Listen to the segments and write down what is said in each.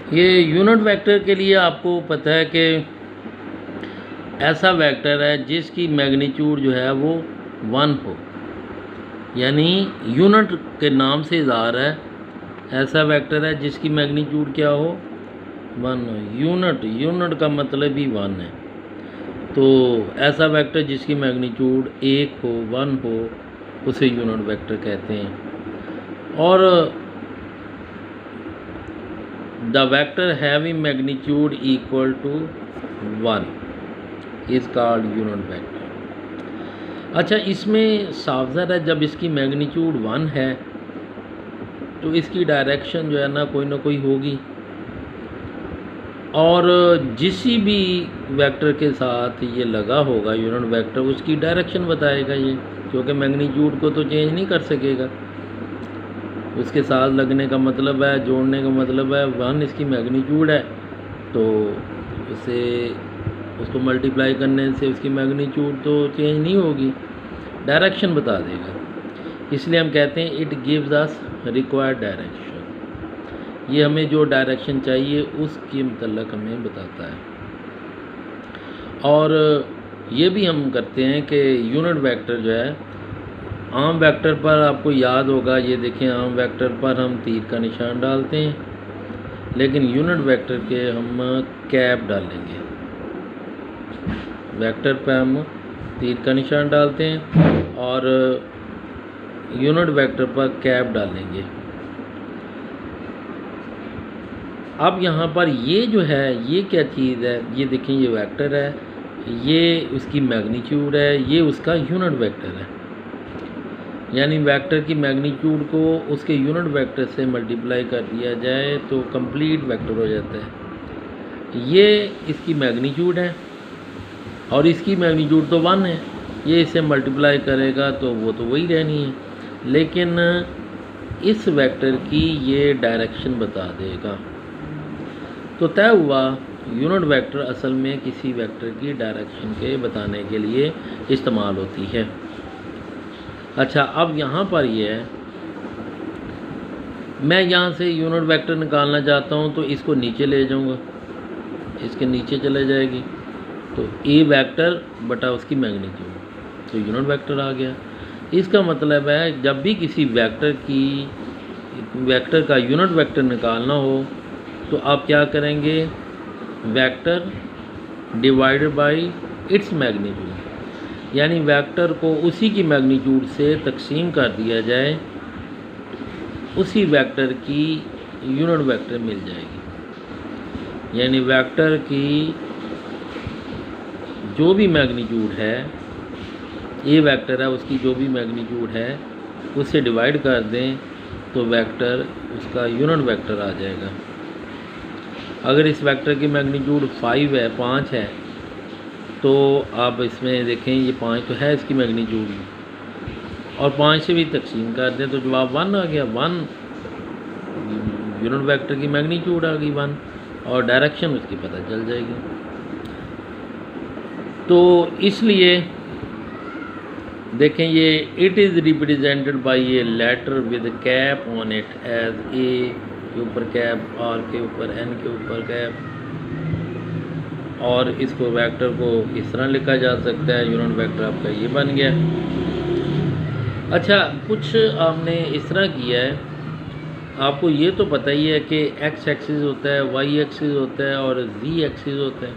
ये unit vector के लिए आपको पता है कि ऐसा वेक्टर है जिसकी मैग्नीट्यूड जो है वो 1 हो, यानी यूनिट के नाम से इज़हार है, ऐसा वेक्टर है जिसकी मैग्नीट्यूड क्या हो, 1 हो। यूनिट का मतलब ही 1 है। तो ऐसा वेक्टर जिसकी मैग्नीट्यूड 1 हो, 1 हो, उसे यूनिट वेक्टर कहते हैं। और the vector having magnitude equal to 1 is called unit vector. अच्छा, इसमें साफ ज़ाहिर है जब इसकी मैग्नीट्यूड 1 है तो इसकी डायरेक्शन जो है ना कोई होगी, और जिस भी वेक्टर के साथ ये लगा होगा यूनिट वेक्टर, उसकी डायरेक्शन बताएगा ये, क्योंकि मैग्नीट्यूड को तो चेंज नहीं कर सकेगा। उसके साथ लगने का मतलब है, जोड़ने का मतलब है 1 इसकी मैग्नीट्यूड है, तो उसको मल्टीप्लाई करने से उसकी मैग्नीट्यूड तो चेंज नहीं होगी, डायरेक्शन बता देगा। इसलिए हम कहते हैं it gives us required direction. ये हमें जो डायरेक्शन चाहिए उसके मतलब हमें बताता है। और ये भी हम करते हैं कि यूनिट वेक्टर जो है, आम वेक्टर पर आपको याद होगा, ये देखें आम वेक्टर पर हम तीर का निशान डालते हैं, लेकिन यूनिट वेक्टर के हम कैप डालेंगे। वेक्टर पर हम तीर का निशान डालते हैं और यूनिट वेक्टर पर कैप डालेंगे। अब यहाँ पर ये जो है ये क्या चीज़ है, ये देखें ये वेक्टर है, ये उसकी मैग्नीट्यूड है, ये उसका यूनिट वेक्टर है। यानी वेक्टर की मैग्नीट्यूड को उसके यूनिट वेक्टर से मल्टीप्लाई कर दिया जाए तो कंप्लीट वेक्टर हो जाता है। ये इसकी मैग्नीट्यूड है और इसकी मैग्नीट्यूड तो 1 है, ये इसे मल्टीप्लाई करेगा तो वो तो वही रहनी है, लेकिन इस वेक्टर की ये डायरेक्शन बता देगा। तो तय हुआ यूनिट वेक्टर असल में किसी वेक्टर की डायरेक्शन के बताने के लिए इस्तेमाल होती है। अच्छा, अब यहाँ पर ये है, मैं यहाँ से यूनिट वेक्टर निकालना चाहता हूँ तो इसको नीचे ले जाऊँगा, इसके नीचे चले जाएगी, तो ए वेक्टर बटा उसकी मैग्नीट्यूड, तो यूनिट वेक्टर आ गया। इसका मतलब है जब भी किसी वेक्टर का यूनिट वेक्टर निकालना हो तो आप क्या करेंगे, vector divided by its magnitude, यानी वेक्टर को उसी की मैग्नीट्यूड से तकसीम कर दिया जाए, उसी वेक्टर की यूनिट वेक्टर मिल जाएगी। यानी वेक्टर की जो भी मैग्नीट्यूड है, ए वेक्टर है, उसकी जो भी मैग्नीट्यूड है उससे डिवाइड कर दें तो वेक्टर उसका यूनिट वेक्टर आ जाएगा। अगर इस वेक्टर की मैग्नीट्यूड 5 है तो आप इसमें देखें ये 5 तो है इसकी मैग्नीट्यूड, और 5 से भी तकसीम कर दें तो जवाब 1 आ गया। 1 यूनिट वेक्टर की मैग्नीट्यूड आ गई 1, और डायरेक्शन उसकी पता चल जाएगी। तो इसलिए देखें ये it is represented by a letter with cap on it as a के ऊपर कैप, आर के ऊपर, एन के ऊपर कैप, और इसको वेक्टर को इस तरह लिखा जा सकता है, यूनिट वेक्टर आपका ये बन गया। अच्छा, कुछ आपने इस तरह किया है, आपको ये तो पता ही है कि एक्स एक्सिस होता है, वाई एक्सिस होता है और जी एक्सिस होता है।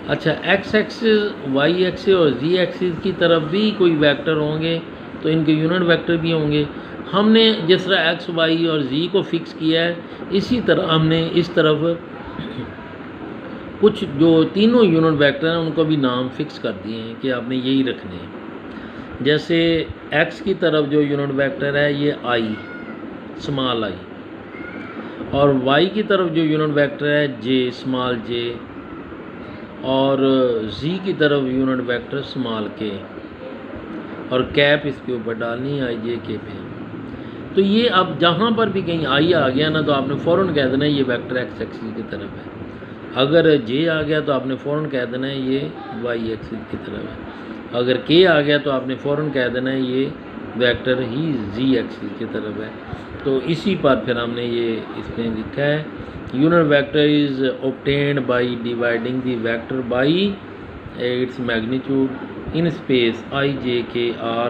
अच्छा, एक्स एक्सिस, वाई एक्सिस और जी एक्सिस की तरफ भी कोई वेक्टर होंगे तो इनके यूनिट वेक्टर भी होंगे। हमने जिस तरह एक्स, वाई और जी को फिक्स किया है, इसी तरह हमने इस तरफ कुछ जो तीनों यूनिट वेक्टर हैं उनको भी नाम फिक्स कर दिए हैं कि आपने यही रखने हैं। जैसे एक्स की तरफ जो यूनिट वेक्टर है ये आई, स्मॉल आई, और वाई की तरफ जो यूनिट वेक्टर है जे, स्मॉल जे, और जी की तरफ यूनिट वेक्टर स्मॉल के, और कैप इसके ऊपर डालनी है आई जे के पे। तो ये अब जहाँ पर भी कहीं आई आ गया ना तो आपने फ़ौरन कह देना है ये वेक्टर एक्स एक्सिस की तरफ है। अगर जे आ गया तो आपने फ़ौरन कह देना है ये वाई एक्सिस की तरफ है। अगर के आ गया तो आपने फ़ौरन कह देना है ये वेक्टर ही जी एक्सिस की तरफ है। तो इसी पर फिर हमने ये इसमें लिखा है unit vector is obtained by dividing the vector by its magnitude in space I J K are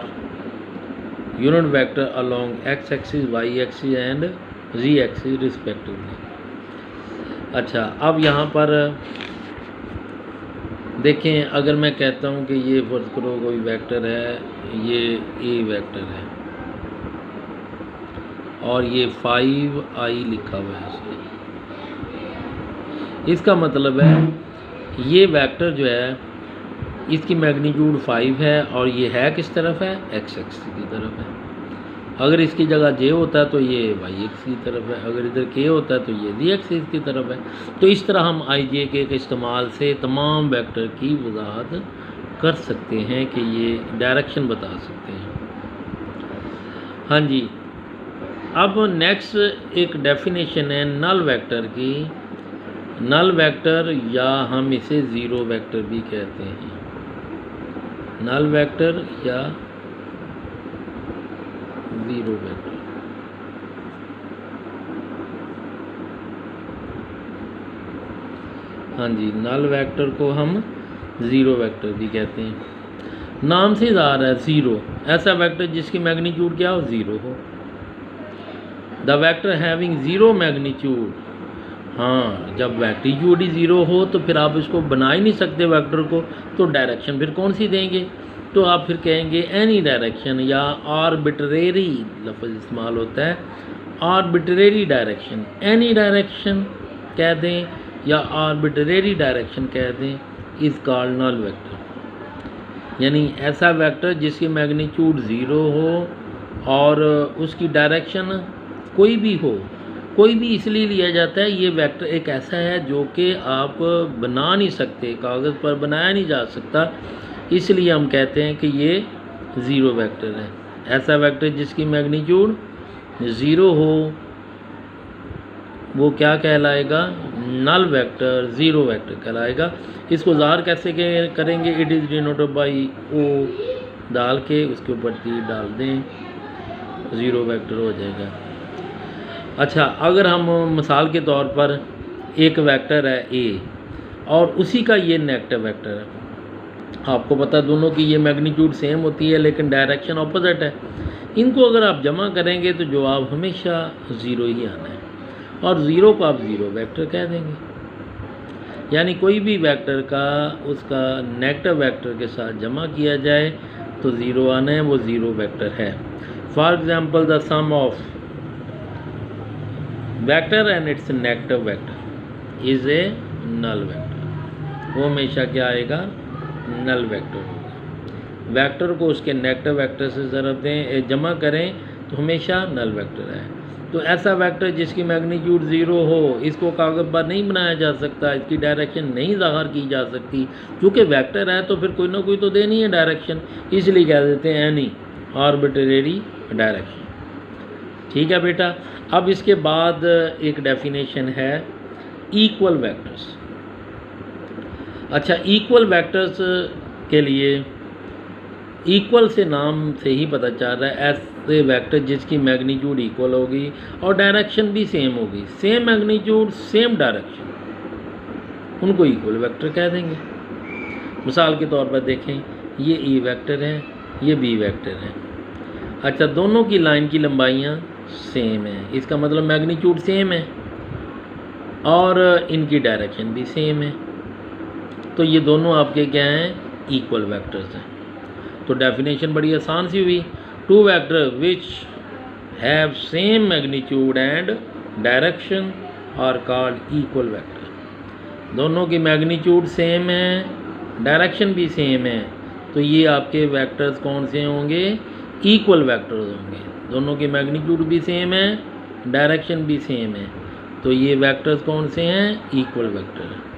unit vector along X axis Y axis and Z axis respectively. अच्छा, अब यहाँ पर देखें, अगर मैं कहता हूँ कि ये फर्ज करो कोई वेक्टर है, ये ए वेक्टर है और ये 5i लिखा हुआ है इसमें, इसका मतलब है ये वेक्टर जो है इसकी मैग्नीट्यूड 5 है और ये है किस तरफ है, एक्स एक्सिस की तरफ है। अगर इसकी जगह जे होता तो ये वाई एक्स की तरफ है, अगर इधर के होता तो ये जी एक्सिस की तरफ है। तो इस तरह हम आई जे के इस्तेमाल से तमाम वेक्टर की वजाहत कर सकते हैं कि ये डायरेक्शन बता सकते हैं। हाँ जी, अब नेक्स्ट एक डेफिनेशन है नल वेक्टर की। नल वेक्टर या हम इसे ज़ीरो वेक्टर भी कहते हैं, नल वेक्टर या ज़ीरो वेक्टर। हाँ जी, नल वेक्टर को हम ज़ीरो वेक्टर भी कहते हैं। नाम से ज़ाहिर है ज़ीरो, ऐसा वेक्टर जिसकी मैग्नीट्यूड क्या हो, ज़ीरो हो। The vector having zero magnitude, हाँ, जब मैग्नीट्यूड ही ज़ीरो हो तो फिर आप इसको बना ही नहीं सकते वेक्टर को, तो डायरेक्शन फिर कौन सी देंगे, तो आप फिर कहेंगे एनी डायरेक्शन या आर्बिट्रेरी लफ्ज़ इस्तेमाल होता है, आर्बिट्रेरी डायरेक्शन, एनी डायरेक्शन कह दें या आर्बिट्रेरी डायरेक्शन कह दें, इज़ कॉल्ड नल वेक्टर। यानी ऐसा वेक्टर जिसकी मैग्नीट्यूड ज़ीरो हो और उसकी डायरेक्शन कोई भी हो, कोई भी इसलिए लिया जाता है ये वेक्टर एक ऐसा है जो कि आप बना नहीं सकते, कागज़ पर बनाया नहीं जा सकता, इसलिए हम कहते हैं कि ये ज़ीरो वेक्टर है। ऐसा वेक्टर जिसकी मैग्नीट्यूड ज़ीरो हो वो क्या कहलाएगा, नल वेक्टर, ज़ीरो वेक्टर कहलाएगा। इसको ज़ाहिर कैसे करेंगे, it is denoted by O डाल के उसके ऊपर टी डाल दें, ज़ीरो वेक्टर हो जाएगा। अच्छा, अगर हम मिसाल के तौर पर एक वेक्टर है ए और उसी का ये नेगेटिव वेक्टर है, आपको पता है दोनों की ये मैग्नीट्यूड सेम होती है लेकिन डायरेक्शन ऑपोजिट है, इनको अगर आप जमा करेंगे तो जवाब हमेशा ज़ीरो ही आना है और ज़ीरो को आप ज़ीरो वेक्टर कह देंगे। यानी कोई भी वेक्टर का उसका नेगेटिव वेक्टर के साथ जमा किया जाए तो ज़ीरो आना है, वो ज़ीरो वेक्टर है। For example the sum of vector and its negative vector is a null vector, वो हमेशा क्या आएगा, नल वेक्टर होगा। वेक्टर को उसके नेगेटिव वेक्टर से ज़रब दें, जमा करें तो हमेशा नल वेक्टर है। तो ऐसा वेक्टर जिसकी मैग्नीट्यूड ज़ीरो हो, इसको कागज़ पर नहीं बनाया जा सकता, इसकी डायरेक्शन नहीं ज़ाहिर की जा सकती, क्योंकि वेक्टर है तो फिर कोई ना कोई तो देनी है डायरेक्शन, इसलिए कह देते हैं एनी आर्बिट्रेरी डायरेक्शन। ठीक है बेटा। अब इसके बाद एक डेफिनेशन है इक्वल वेक्टर्स। अच्छा, इक्वल वेक्टर्स के लिए इक्वल से नाम से ही पता चल रहा है ऐसे वेक्टर जिसकी मैग्नीट्यूड इक्वल होगी और डायरेक्शन भी सेम होगी, सेम मैग्नीट्यूड सेम डायरेक्शन, उनको इक्वल वेक्टर कह देंगे। मिसाल के तौर पर देखें, ये ई वेक्टर है, ये बी वेक्टर है। अच्छा, दोनों की लाइन की लंबाइयाँ सेम है, इसका मतलब मैग्नीट्यूड सेम है और इनकी डायरेक्शन भी सेम है, तो ये दोनों आपके क्या हैं, इक्वल वेक्टर्स हैं। तो डेफिनेशन बड़ी आसान सी हुई, two vector which have same magnitude and direction are called equal vector. दोनों की मैग्नीट्यूड सेम है, डायरेक्शन भी सेम है, तो ये आपके वेक्टर्स कौन से होंगे, इक्वल वेक्टर्स होंगे। दोनों की मैग्नीट्यूड भी सेम है, डायरेक्शन भी सेम है, तो ये वेक्टर्स कौन से हैं, इक्वल वेक्टर।